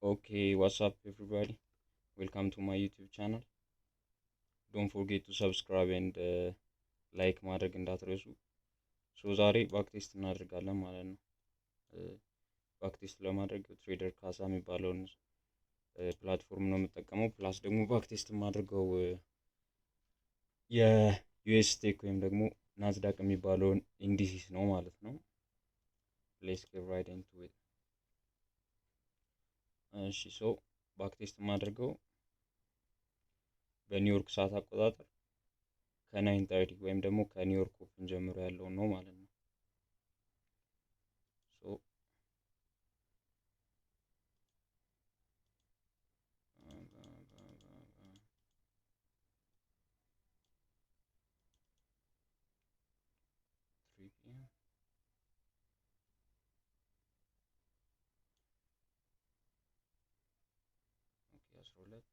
Okay, what's up, everybody? Welcome to my YouTube channel. Don't forget to subscribe and like ማድረግ እንዳትረሱ። ዛሬ ባክቴስት እናደርጋለን ማለት ነው። ባክቴስት ለማድረግ ትሬደር ካሳ የሚባለውን ፕላትፎርም ነው የምጠቀመው። ፕላስ ደግሞ ባክቴስት የማድርገው የዩኤስ ቴክ ወይም ደግሞ ናዝዳቅ የሚባለውን ኢንዲሲስ ነው ማለት ነው። ሌትስ ጌት ራይት ኢንቱ ኢት። እሺ ባክቴስት የማደርገው በኒውዮርክ ሰዓት አቆጣጠር ከ9:30 ወይም ደግሞ ከኒውዮርክ ኦፕን ጀምሮ ያለውን ነው ማለት ነው። ሁለት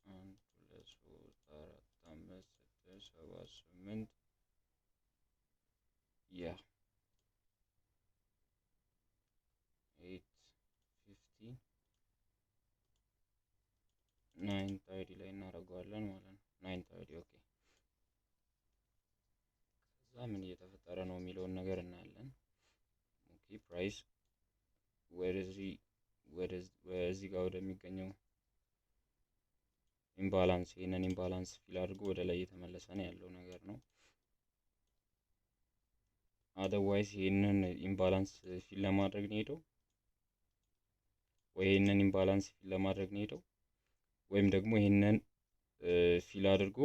አንድ ሁለት ሶስት አራት አምስት ስድስት ሰባት ስምንት ያ 8:50 9:30 ላይ እናደርገዋለን ማለት ነው። 9:30 ኦኬ። ከዛ ምን እየተፈጠረ ነው የሚለውን ነገር እናያለን። ኦኬ ፕራይስ ወደዚህ ጋር ወደሚገኘው ኢምባላንስ ይሄንን ኢምባላንስ ፊል አድርጎ ወደ ላይ እየተመለሰ ነው ያለው ነገር ነው። አደርዋይስ ይሄንን ኢምባላንስ ፊል ለማድረግ ነው ሄደው ይሄንን ኢምባላንስ ፊል ለማድረግ ነው ሄደው ወይም ደግሞ ይሄንን ፊል አድርጎ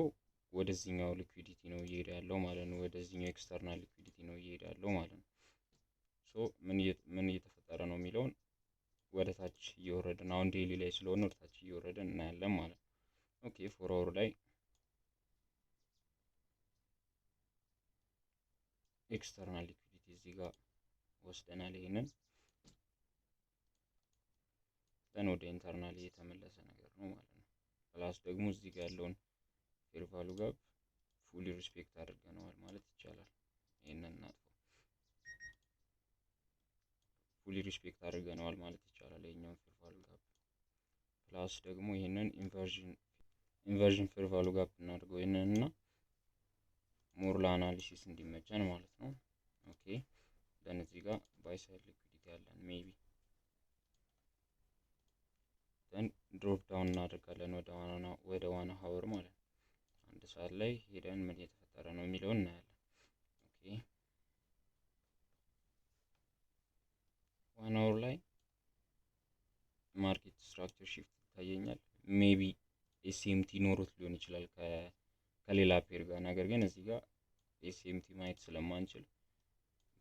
ወደዚህኛው ሊኩዊዲቲ ነው እየሄደ ያለው ማለት ነው። ወደዚህኛው ኤክስተርናል ሊኩዊዲቲ ነው እየሄደ ያለው ማለት ነው። ምን እየተፈጠረ ነው የሚለውን ወደ ታች እየወረድን አሁን ዴይሊ ላይ ስለሆነ ወደ ታች እየወረድን እናያለን ማለት ነው። ኦኬ 4 አወር ላይ ኤክስተርናል ሊኩዊዲቲ እዚህ ጋር ወስደናል። ይሄንን ወደ ኢንተርናል እየተመለሰ ነገር ነው ማለት ነው። ፕላስ ደግሞ እዚህ ጋር ያለውን ፌር ቫሉ ጋፕ ፉሊ ሪስፔክት አድርገነዋል ማለት ይቻላል። ይሄንን እናጥፋው። ፉሊ ሪስፔክት አድርገነዋል ማለት ይቻላል ይሄኛውን ፌር ቫሉ ጋፕ። ፕላስ ደግሞ ይሄንን ኢንቨርዥን ፌር ቫሉ ጋፕ እናድርገው ይሄንን እና ሞር ለአናሊሲስ እንዲመቸን ማለት ነው። ኦኬ ደን እዚህ ጋር ባይ ሳይድ ሊኩዊዲቲ ያለን ሜቢ ደን ድሮፕ ዳውን እናደርጋለን ወደ ዋና ሀወር ማለት ነው። አንድ ሰዓት ላይ ሄደን ምን እየተፈጠረ ነው የሚለውን እናያለን። ኦኬ ዋና ሀወር ላይ ማርኬት ስትራክቸር ሺፍት ይታየኛል። ሜቢ ኤስኤምቲ ኖሮት ሊሆን ይችላል ከሌላ ፔር ጋር። ነገር ግን እዚህ ጋር ኤስኤምቲ ማየት ስለማንችል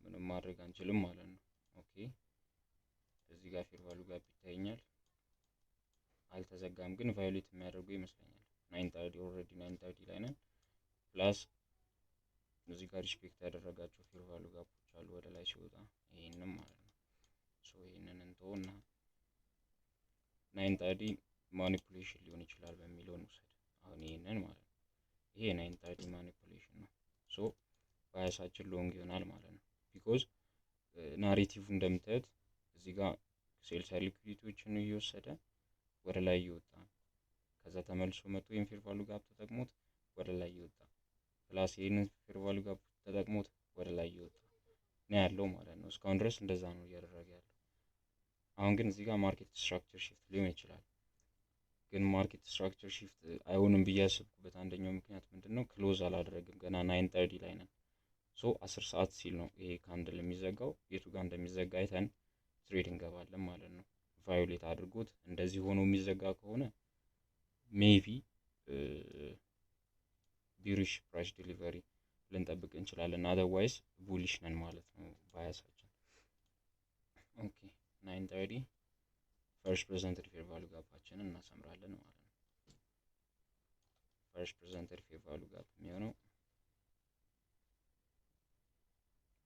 ምንም ማድረግ አንችልም ማለት ነው። ኦኬ እዚህ ጋር ፌር ቫሉ ጋፕ ይታየኛል። አልተዘጋም ግን ቫዮሌት የሚያደርጉ ይመስለኛል። 9:30 ኦልሬዲ 9:30 ላይ ነን። ፕላስ እዚህ ጋር ሪስፔክት ያደረጋቸው ፌር ቫሉ ጋፖች አሉ ወደ ላይ ሲወጣ ይሄንን ማለት ነው። ይሄንን እንተውና 9:30 ማኒፑሌሽን ሊሆን ይችላል በሚለው እንውሰድ። አሁን ይሄንን ማለት ነው። ይሄ 9:30 ማኒፑሌሽን ነው። ባያሳችን ሎንግ ይሆናል ማለት ነው። ቢኮዝ ናሬቲቭ እንደምታዩት እዚህ ጋር ሴል ሳይድ ሊኩዊዲቲዎችን እየወሰደ ወደ ላይ እየወጣ ከዛ ተመልሶ መጥቶ ይሄን ፌር ቫሉ ጋፕ ተጠቅሞት ወደ ላይ እየወጣ ፕላስ ይሄንን ፌር ቫሉ ጋፕ ተጠቅሞት ወደ ላይ እየወጣ ነው ያለው ማለት ነው። እስካሁን ድረስ እንደዛ ነው እያደረገ ያለው። አሁን ግን እዚህ ጋር ማርኬት ስትራክቸር ሺፍት ሊሆን ይችላል። ግን ማርኬት ስትራክቸር ሺፍት አይሆንም ብዬ ያሰብኩበት አንደኛው ምክንያት ምንድነው? ክሎዝ አላደረግም ገና 9:30 ላይ ነን። 10 ሰዓት ሲል ነው ይሄ ካንድል የሚዘጋው። የቱ ጋር እንደሚዘጋ አይተን ትሬድ እንገባለን ማለት ነው። ቫዮሌት አድርጎት እንደዚህ ሆኖ የሚዘጋ ከሆነ ሜቢ ቢሪሽ ፕራይስ ዲሊቨሪ ልንጠብቅ እንችላለን። አዘርዋይስ ቡሊሽ ነን ማለት ነው ባያሳችን። ኦኬ 9:30 ፈርስት ፕሬዘንትድ ፌር ቫሉ ጋፓችንን እናሰምራለን ማለት ነው። ፈርስት ፕሬዘንትድ ፌር ቫሉ ጋፕ የሚሆነው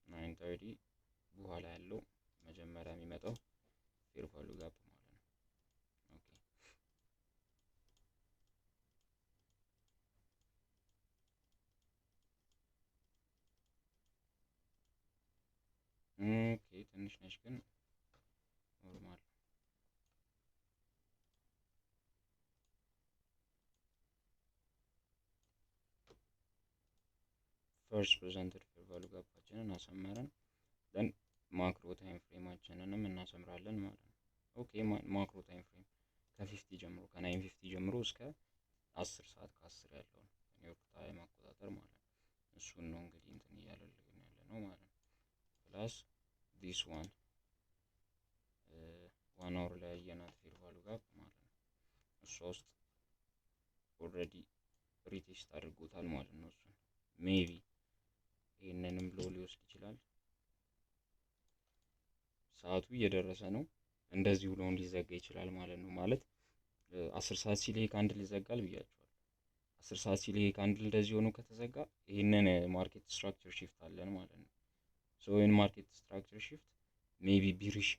9:30 በኋላ ያለው መጀመሪያ የሚመጣው ፌር ቫሉ ጋፕ ማለት ነው። ኦኬ ትንሽ ነች ግን ኖርማል ፈርስት ፕሬዘንትድ ፌር ቫሉ ጋፓችንን አሰመርን። ደን ማክሮ ታይም ፍሬማችንንም እናሰምራለን ማለት ነው። ኦኬ ማክሮ ታይም ፍሬም ከ50 ጀምሮ ከ950 ጀምሮ እስከ 10 ሰዓት ከ10 ያለውን ኒውዮርክ ታይም አቆጣጠር ማለት ነው። እሱን ነው እንግዲህ እንትን እያደረግን ያለ ነው ማለት ነው። ፕላስ ዲስ ዋን 1 አወር ላይ ያየናት ፌር ቫሉ ጋፕ ማለት ነው። እሷ ውስጥ ኦልሬዲ ሪቴስት አድርጎታል ማለት ነው። እሱን ሜቢ ይህንንም ብሎ ሊወስድ ይችላል። ሰዓቱ እየደረሰ ነው። እንደዚህ ብሎን ሊዘጋ ይችላል ማለት ነው። ማለት 10 ሰዓት ሲል ይሄ ካንድል ይዘጋል ብያቸዋል። 10 ሰዓት ሲል ይሄ ካንድል እንደዚህ ሆኖ ከተዘጋ ይህንን ማርኬት ስትራክቸር ሺፍት አለን ማለት ነው። ሶ ይህን ማርኬት ስትራክቸር ሺፍት ሜቢ ቢሪሽ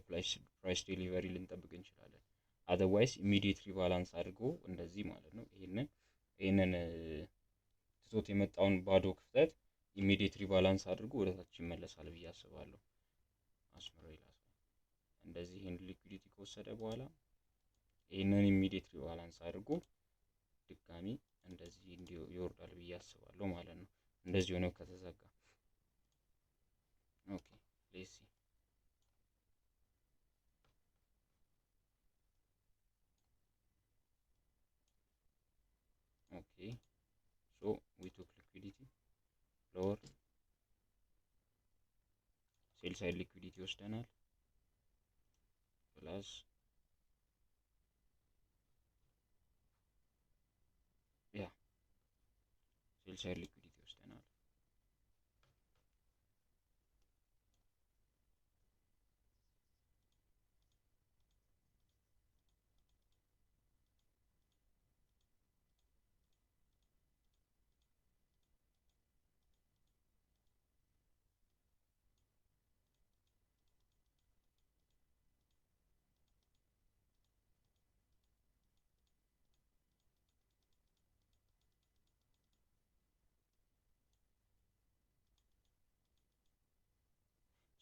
ፕራይስ ዴሊቨሪ ልንጠብቅ እንችላለን። አዘርዋይስ ኢሚዲየት ሪባላንስ አድርጎ እንደዚህ ማለት ነው ይህንን ትቶት የመጣውን ባዶ ክፍተት ኢሚዲየት ሪባላንስ አድርጎ ወደታች ይመለሳል ብዬ አስባለሁ። አስምሮ ይላል እንደዚህ ይህን ሊኩዊዲቲ ከወሰደ በኋላ ይህንን ኢሚዲየት ሪባላንስ አድርጎ ድጋሚ እንደዚህ ይወርዳል ብዬ አስባለሁ ማለት ነው። እንደዚህ ሆነው ከተዘጋ ኦኬ ሌትስ ሲ ኦኬ ሶ ዊ ቱክ ሊኩዊዲቲ ሎወር ሴል ሳይድ ሊኩዊዲቲ ወስደናል ፕላስ ያ ሴል ሳይድ ሊኩዊዲቲ ወስደናል።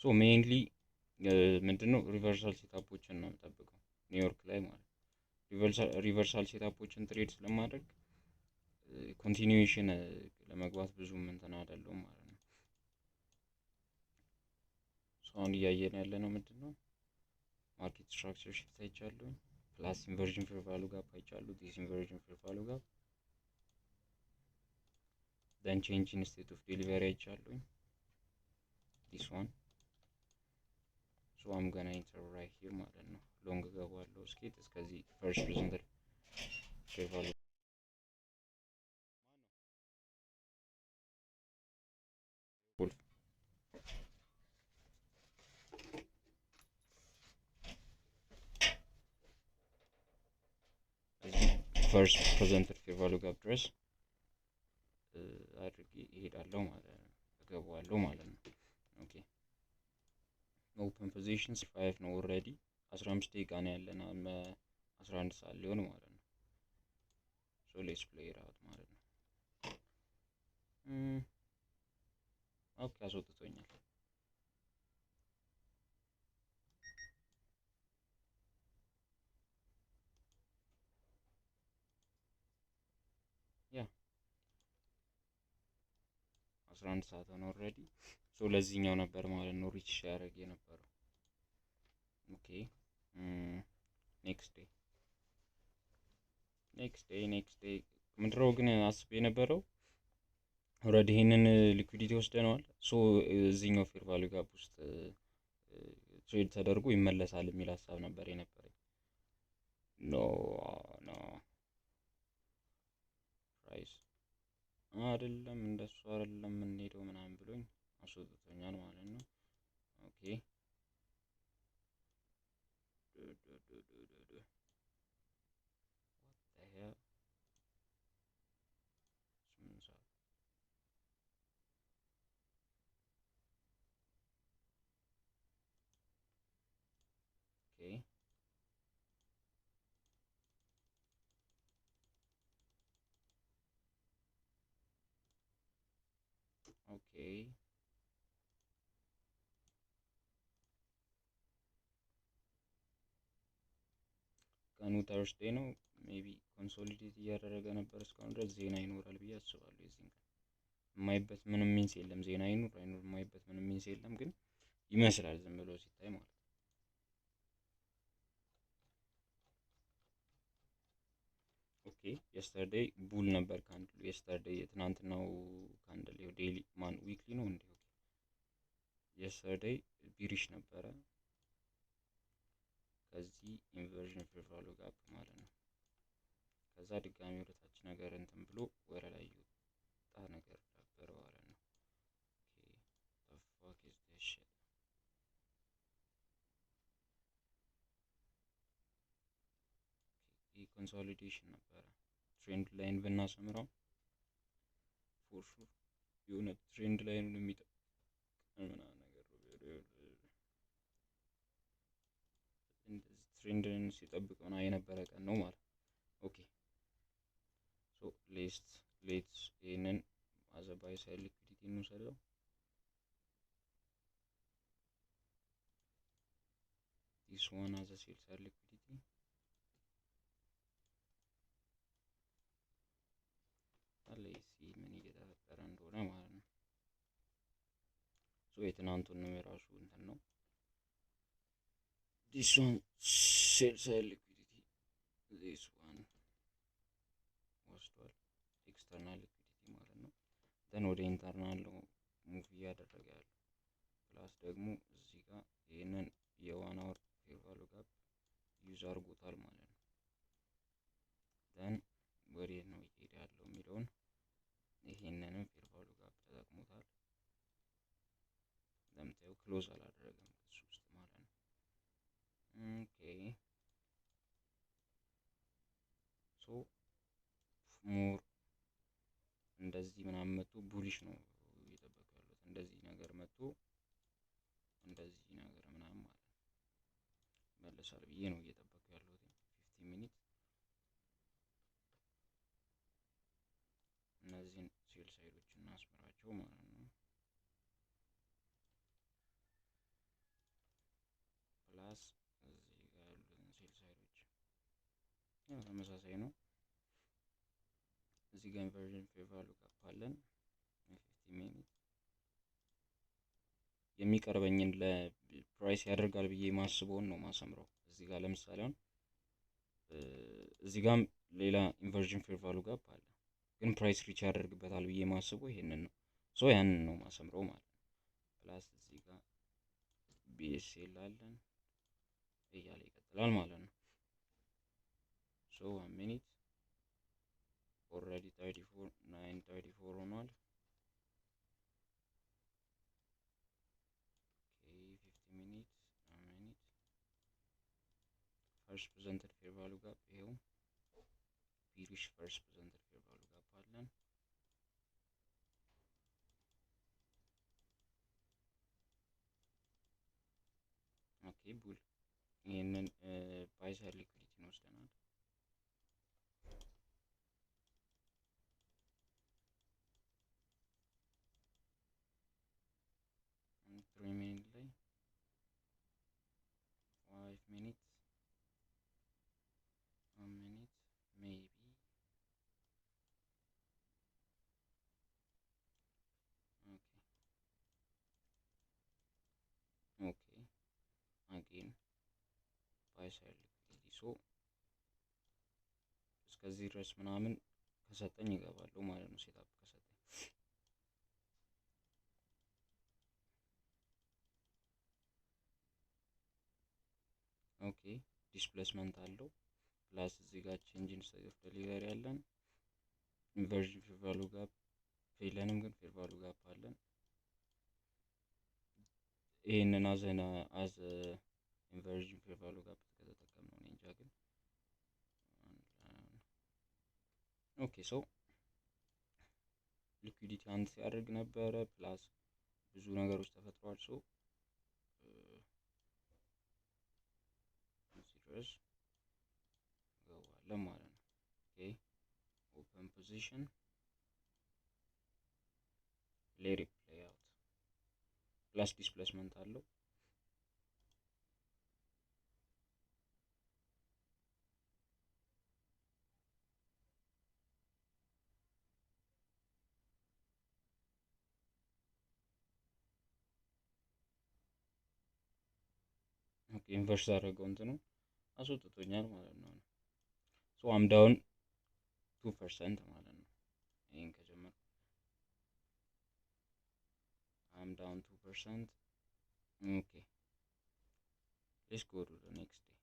ሶ ሜይንሊ ምንድነው ሪቨርሳል ሴታፖችን ነው የምጠብቀው ኒውዮርክ ላይ ማለት ነው። ሪቨርሳል ሴታፖችን ትሬድ ስለማድረግ ኮንቲኒዌሽን ለመግባት ብዙም እንትን አይደለሁም ማለት ነው። ሶ አሁን እያየን ያለ ነው ምንድነው ማርኬት ስትራክቸር ሽፍት አይቻለሁ፣ ፕላስ ኢንቨርዥን ፌር ቫሉ ጋፕ አይቻለሁ፣ ዲስ ኢንቨርዥን ፌር ቫሉ ጋፕ ደን ቼንጅ ኢን ስቴት ኦፍ ዴሊቨሪ አይቻለሁ ዲስ ዋን ሶ አም ገና ኢንተር ራይት ሂር ማለት ነው። ሎንግ ገባለሁ እስኬት እስከዚህ ፈርስት ፕሬዘንትድ ፌር ቫሉ ፈርስት ፕሬዘንትድ ፌር ቫሉ ጋፕ ድረስ አድርጌ እሄዳለሁ ማለት ነው። እገባዋለሁ ማለት ነው። ኦኬ ኦፕን ፖዚሽን 5 ነው ኦልሬዲ 15 ደቂቃ ነው ያለን 11 ሰዓት ሊሆን ማለት ነው። ሶ ሌትስ ፕሌይ ኢት አውት ማለት ነው። ኦኬ አስወጥቶኛል። ያ 11 ሰዓት ነው ኦልሬዲ። ሶ ለዚህኛው ነበር ማለት ነው ሪች ያደረገ የነበረው። ኦኬ ኔክስት ዴይ ምንድነው ግን አስቤ የነበረው ኦልሬዲ ይሄንን ሊኩዊዲቲ ወስደነዋል። ሶ እዚህኛው ፌር ቫሉ ጋፕ ውስጥ ትሬድ ተደርጎ ይመለሳል የሚል ሀሳብ ነበር የነበረኝ። ኖ ፕራይስ አይደለም እንደሱ አይደለም የምንሄደው ምናምን ብሎኝ አስወጥቶኛል ማለት ነው። ኦኬ ኦኬ ቀኑ ተርስዴ ነው። ሜቢ ኮንሶሊዴት እያደረገ ነበር እስካሁን ድረስ ዜና ይኖራል ብዬ አስባለሁ የዚህን ቀን የማይበት ምንም ሚንስ የለም። ዜና አይኑር አይኑር የማይበት ምንም ሚንስ የለም፣ ግን ይመስላል ዝም ብሎ ሲታይ ማለት ነው። ኦኬ የስተርዴይ ቡል ነበር ካንድሉ። የስተርዴይ የትናንትናው ካንድል ዴይሊ ማን ዊክሊ ነው እንዴ? የስተርዴይ ቢሪሽ ነበረ። ከዚህ ኢንቨርዥን ፌር ቫሉ ጋፕ ማለት ነው። ከዛ ድጋሚ ወደታች ነገር እንትን ብሎ ወደ ላይ የወጣ ነገር ነበረ ማለት ነው። ኦኬ the fuck is this shit? ይህ ኮንሶሊዴሽን ነበረ። ትሬንድ ላይን ብናሰምረው ፎር ሹር የሆነ ትሬንድ ላይኑን የሚጠብቅ ምናምን ነገር ትሬንድን ሲጠብቅ ምናምን የነበረ ቀን ነው ማለት ነው። ኦኬ ሶ ሌትስ ይህንን አዘ ባይ ሳይድ ሊኩዊዲቲ እንውሰደው። ዲስ ዋን አዘ ሴል ሳይድ ሊኩዊዲቲ ሌትስ ሲ ምን እየተፈጠረ እንደሆነ ማለት ነው። ሶ የትናንቱንም የራሱ እንትን ነው። ዲስ ዋን ሴል ሳይድ ሊኩዊዲቲ ዲስ ዋን ወስዷል፣ ኤክስተርናል ሊኩዊዲቲ ማለት ነው። ደን ወደ ኢንተርናል ነው ሙቭ እያደረገ ያለው። ፕላስ ደግሞ እዚህ ጋር ይህንን የዋን አወር ፌር ቫሉ ጋፕ ዩዝ አድርጎታል ማለት ነው። ደን ወዴት ነው እየሄደ ያለው የሚለውን ይሄንንም ፌር ቫሉ ጋፕ ተጠቅሞታል። እንደምታየው ክሎዝ አላደረገም እሱ ውስጥ ማለት ነው። ኦኬ ሶ ሞር እንደዚህ ምናምን መጥቶ ቡሊሽ ነው እየጠበቁ ያሉት። እንደዚህ ነገር መጥቶ እንደዚህ ነገር ምናምን ማለት ነው መለሳል ብዬ ነው እየጠበቁ ያሉት። 15 ሚኒት እነዚህን ሴል ሳይዶች እናስመራቸው ማለት ነው። ፕላስ እዚህ ጋር ያሉትን ሴል ሳይዶች ያው ተመሳሳይ ነው። እዚህ ጋር ኢንቨርዥን ፌር ቫሉ ጋፕ አለን። 15 ሚኒት የሚቀርበኝን ለፕራይስ ያደርጋል ብዬ ማስበውን ነው ማሰምረው። እዚህ ጋር ለምሳሌ አሁን እዚህ ጋርም ሌላ ኢንቨርዥን ፌር ቫሉ ጋፕ አለ፣ ግን ፕራይስ ሪች ያደርግበታል ብዬ ማስበው ይሄንን ነው። ሶ ያንን ነው ማሰምረው ማለት ነው። ፕላስ እዚህ ጋር ቢኤስኤል አለን እያለ ይቀጥላል ማለት ነው። ሶ 1 ሚኒት ኦልሬዲ 9:34 ሆኗል። ኦኬ 15 ሚኒት 1 ሚኒት ፈርስት ፕሬዘንትድ ፌር ቫሉ ጋፕ ይሄው ቢሪሽ ፈርስት ፕሬዘንትድ ፌር ቫሉ ጋፕ አለን። ኦኬ ቡል ይሄንን ባይ ሳይድ ሊኩዊዲቲን ወስደናል። ትሪ ሚኒት ላይ 5 ሚኒት 1 ሚኒት ሜቢ ኦኬ አጌን ባይ ሳይድ ሊኩዊዲቲ ሶ እስከዚህ ድረስ ምናምን ከሰጠኝ ይገባሉ ማለት ነው። ሴታፕ ከሰጠኝ ኦኬ ዲስፕሌስመንት አለው። ፕላስ እዚህ ጋር ቼንጅ ኢን ስቴት ኦፍ ዴሊቨሪ አለን። ኢንቨርዥን ፌር ቫሉ ጋፕ የለንም፣ ግን ፌር ቫሉ ጋፕ አለን። ይሄንን አዝ ኢንቨርዥን ፌር ቫሉ ጋፕ ከተጠቀምነው እኔ እንጃ ግን ኦኬ ሶ ሊኩዊዲቲ አንድ ሲያደርግ ነበረ። ፕላስ ብዙ ነገሮች ተፈጥሯል። ሶ እዚህ ድረስ ገባለን ማለት ነው። ኦኬ ኦፕን ፖዚሽን ሌት ኢት ፕሌይ አውት ፕላስ ዲስፕሌስመንት አለው። ኢንቨርስ አደረገው እንትኑ አስወጥቶኛል ማለት ነው። ሶ አም ዳውን 2% ማለት ነው። ይሄን ከጀመርኩ አም ዳውን 2%። ኦኬ ሌትስ ጎ ቱ ዘ ኔክስት ዴይ።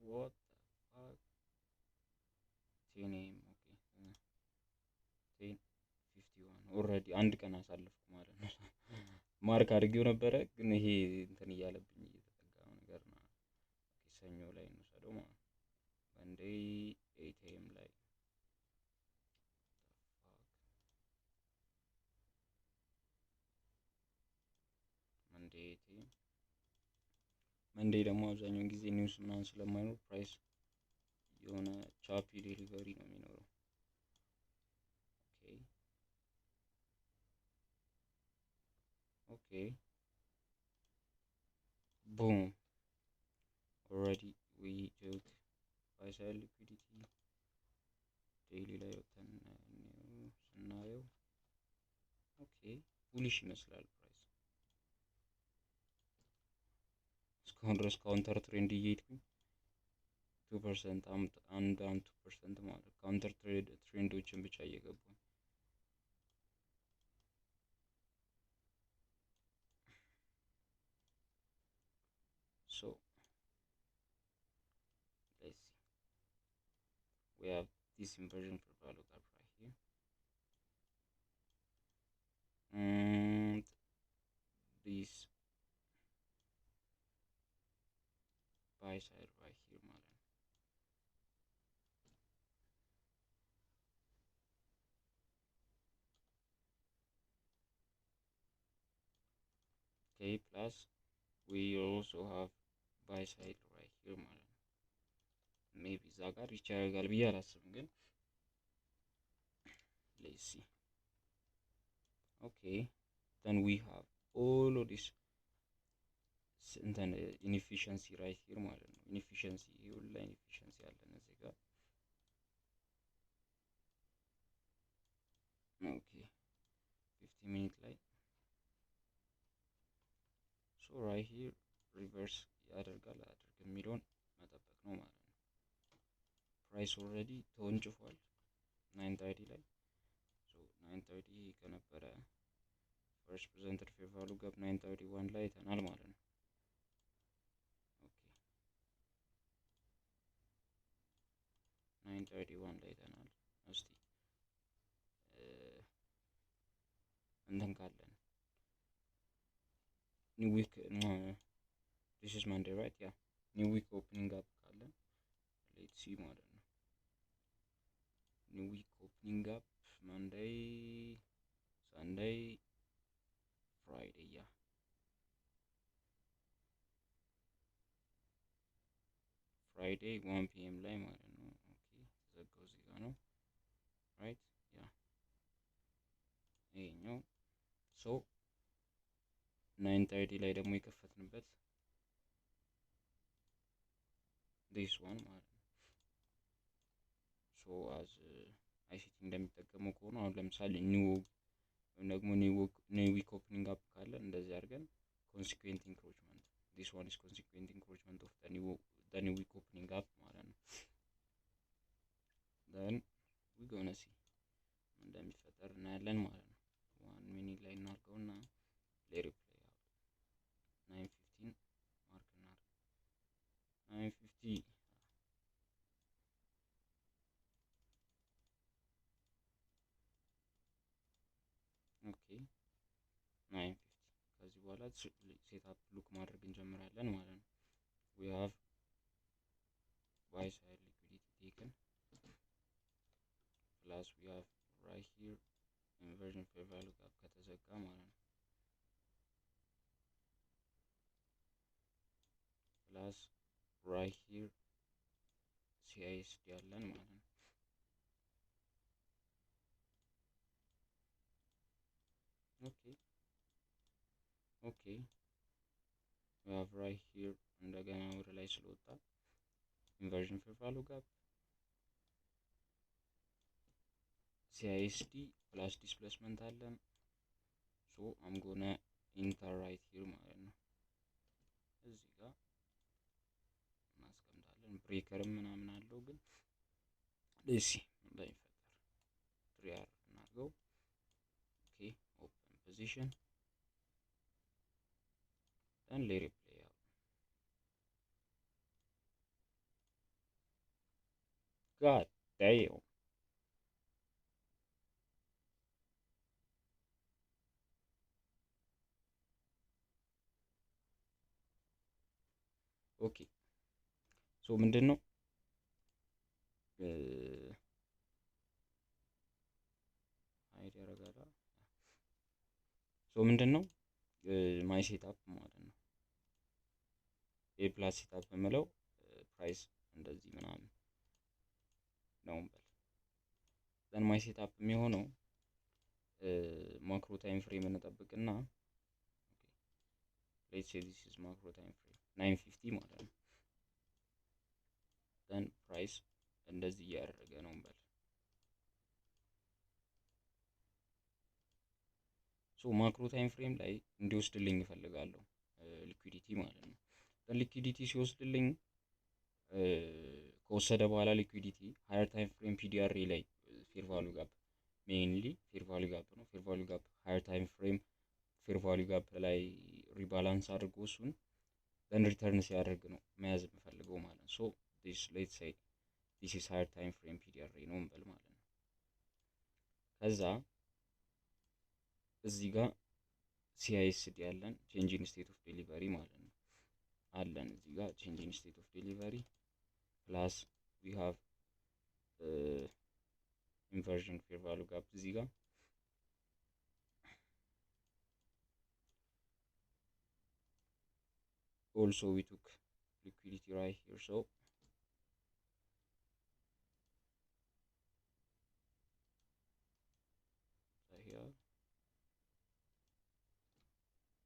what the fuck 10 am ኦኬ 10:51 ኦልሬዲ አንድ ቀን አሳልፍኩ ማለት ነው። ማርክ አድርጌው ነበረ ግን ይሄ እንትን እያለብኝ እየተጠጋ ነገር ነው። ሰኞ ላይ እንወሰደው ማለት ነው። መንዴይ 8 am ላይ መንዴይ 8 am መንዴይ ደግሞ አብዛኛውን ጊዜ ኒውስ ምናምን ስለማይኖር ፕራይስ የሆነ ቻፒ ዴሊቨሪ ነው የሚኖረው። ኦኬ boom already we took buy side liquidity ዴይሊ ላይ ወተን ስናየው ኦኬ ቡሊሽ ይመስላል ፕራይስ። እስካሁን ድረስ ካውንተር ትሬንድ እየሄድኩኝ 2% አንድ 2% ማለት ካውንተር ትሬንዶችን ብቻ እየገቡ so let's see we have this inversion for value gap right here and this buy side right here ማለት ነው። okay plus we also have buy side right here ማለት ነው። ሜቢ እዛ ጋር ሪች ያደርጋል ብዬ አላስብም ግን let's see okay then we have all of this እንትን ኢንኤፊሽንሲ ራይት ሂር ማለት ነው። ኢንኤፊሽንሲ ሁላ ኢንኤፊሽንሲ አለን እዚህ ጋር ኦኬ 50 ሚኒት ላይ ሶ ራይት ሂር ሪቨርስ ያደርጋል አያደርግም የሚለውን መጠበቅ ነው ማለት ነው። ፕራይስ ኦልሬዲ ተወንጭፏል 9:30 ላይ ሶ 9:30 ከነበረ ፈርስት ፕሬዘንትድ ፌር ቫሉ ጋፕ 9:31 ላይ አይተናል ማለት ነው። 9:31 ላይ አይተናል። እስቲ እንትን ካለን ኒው ዊክ this is Monday right yeah ኒው ዊክ ኦፕኒንግ አፕ ካለን ሌትስ ሲ ማለት ነው። ኒው ዊክ ኦፕኒንግ አፕ Monday Sunday Friday yeah Friday 1 PM ላይ ማለት ነው። ኦኬ ዘጋው እዚህ ጋር ነው right yeah ይሄኛው ሶ 9:30 ላይ ደግሞ የከፈትንበት this one ማለት ነው። ሶ as አይሲቲ እንደሚጠቀመው ከሆነ አሁን ለምሳሌ ኒው ወይም ደግሞ ኒው ዊክ ኦፕኒንግ አፕ ካለ እንደዚህ አድርገን consequent encroachment this one is consequent encroachment of the new week opening up ማለት ነው። then we gonna see እንደሚፈጠር እናያለን ማለት ነው። 1 ሚኒት ላይ እናድርገውና ለሪፕሌይ 9:15 ማርክ እናድርግ 9:50 ኦኬ 9:50 ከዚህ በኋላ ሴትአፕ ሉክ ማድረግ እንጀምራለን ማለት ነው። we have buy side liquidity taken plus we have right here inversion fair value gap ከተዘጋ ማለት ነው plus right here CISD ያለን ማለት ነው። ኦኬ we have right here እንደገና ወደ ላይ ስለወጣ inversion fair value gap CISD plus displacement አለን so I'm gonna enter right here ማለት ነው እዚህ ጋር እናስቀምጣለን ብሬከርም ምናምን አለው ግን let's see እንዳይፈጠር triar እናድርገው okay open position then let it play out god damn ኦኬ ሶ ምንድነው አይዲ ያረጋጋ ሶ ምንድነው ማይ ሴትአፕ ማለት ነው ኤ ፕላስ ሴትአፕ የምለው ፕራይስ እንደዚህ ምናምን ነው እንበል ዘን ማይ ሴትአፕ የሚሆነው ማክሮ ታይም ፍሬም እንጠብቅና ሌትስ ሴይ ዚስ ኢዝ ማክሮ ታይም ፍሬም 950 ማለት ነው ዘን ፕራይስ እንደዚህ እያደረገ ነው እንበል ሶ ማክሮ ታይም ፍሬም ላይ እንዲወስድልኝ እፈልጋለሁ ሊኩዊዲቲ ማለት ነው ዘን ሊኩዊዲቲ ሲወስድልኝ ከወሰደ በኋላ ሊኩዊዲቲ ሃየር ታይም ፍሬም PDRA ላይ ፌር ቫልዩ ጋፕ ሜይንሊ ፌር ቫልዩ ጋፕ ነው ፌር ቫልዩ ጋፕ ሃየር ታይም ፍሬም ፌር ቫልዩ ጋፕ ላይ ሪባላንስ አድርጎ እሱን then return ሲያደርግ ነው መያዝ የምፈልገው ማለት ነው so this let's say this is higher time frame PDRA ነው እንበል ማለት ነው ከዛ እዚህ ጋር CISD ያለን change in state of delivery ማለት ነው አለን እዚህ ጋር change in state of delivery plus we have inversion fair value gap እዚህ ጋር also we took liquidity right here so here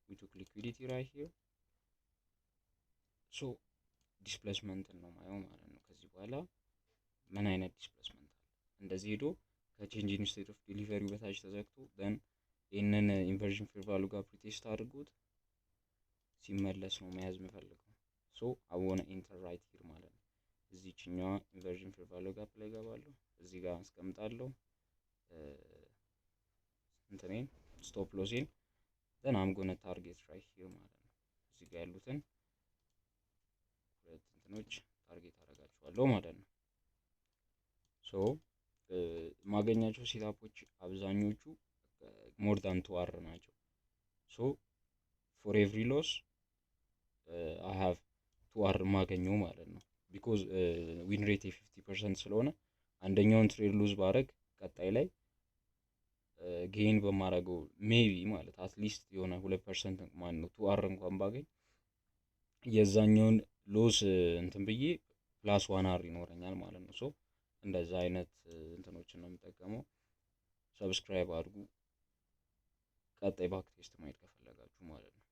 we took liquidity right here so displacement ነው ማየው ማለት ነው ከዚህ በኋላ ምን አይነት ዲስፕሌስመንት አለ እንደዚህ ሄዶ ከቼንጅ ኢን ስቴት ኦፍ ዴሊቨሪ በታች ተዘግቶ then ይሄንን ኢንቨርዥን ፌር ቫልዩ ጋር ፕሪቴስት አድርጎት ሲመለስ ነው መያዝ የምፈልገው so I want to enter right here ማለት ነው እዚህኛዋ ኢንቨርዥን ፌር ቫልዩ ጋር ላይ ገባለሁ እዚህ ጋር አስቀምጣለሁ እንትኔን ስቶፕ ሎሴን then I'm going to target right here ማለት ነው እዚህ ጋር ያሉትን ሁለት እንትኖች ታርጌት አደርጋቸዋለሁ ማለት ነው ሶ ማገኛቸው ሴታፖች አብዛኞቹ ሞር ዳን 2 hour ናቸው ሶ for every loss I have 2 hour ማገኘው ማለት ነው because win rate 50% ስለሆነ አንደኛውን ትሬድ ሉዝ ባረግ ቀጣይ ላይ ጌን በማረገው ሜቢ ማለት አትሊስት የሆነ 2% ማን ነው 2 hour እንኳን ባገኝ የዛኛውን ሎስ እንትን ብዬ ፕላስ 1 hour ይኖረኛል ማለት ነው ሶ እንደዛ አይነት እንትኖችን ነው የምጠቀመው ሰብስክራይብ አድርጉ ቀጣይ ባክ ቴስት ማየት ከፈለጋችሁ ማለት ነው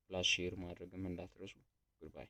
ፕላስ ሼር ማድረግም እንዳትረሱ ጉድባይ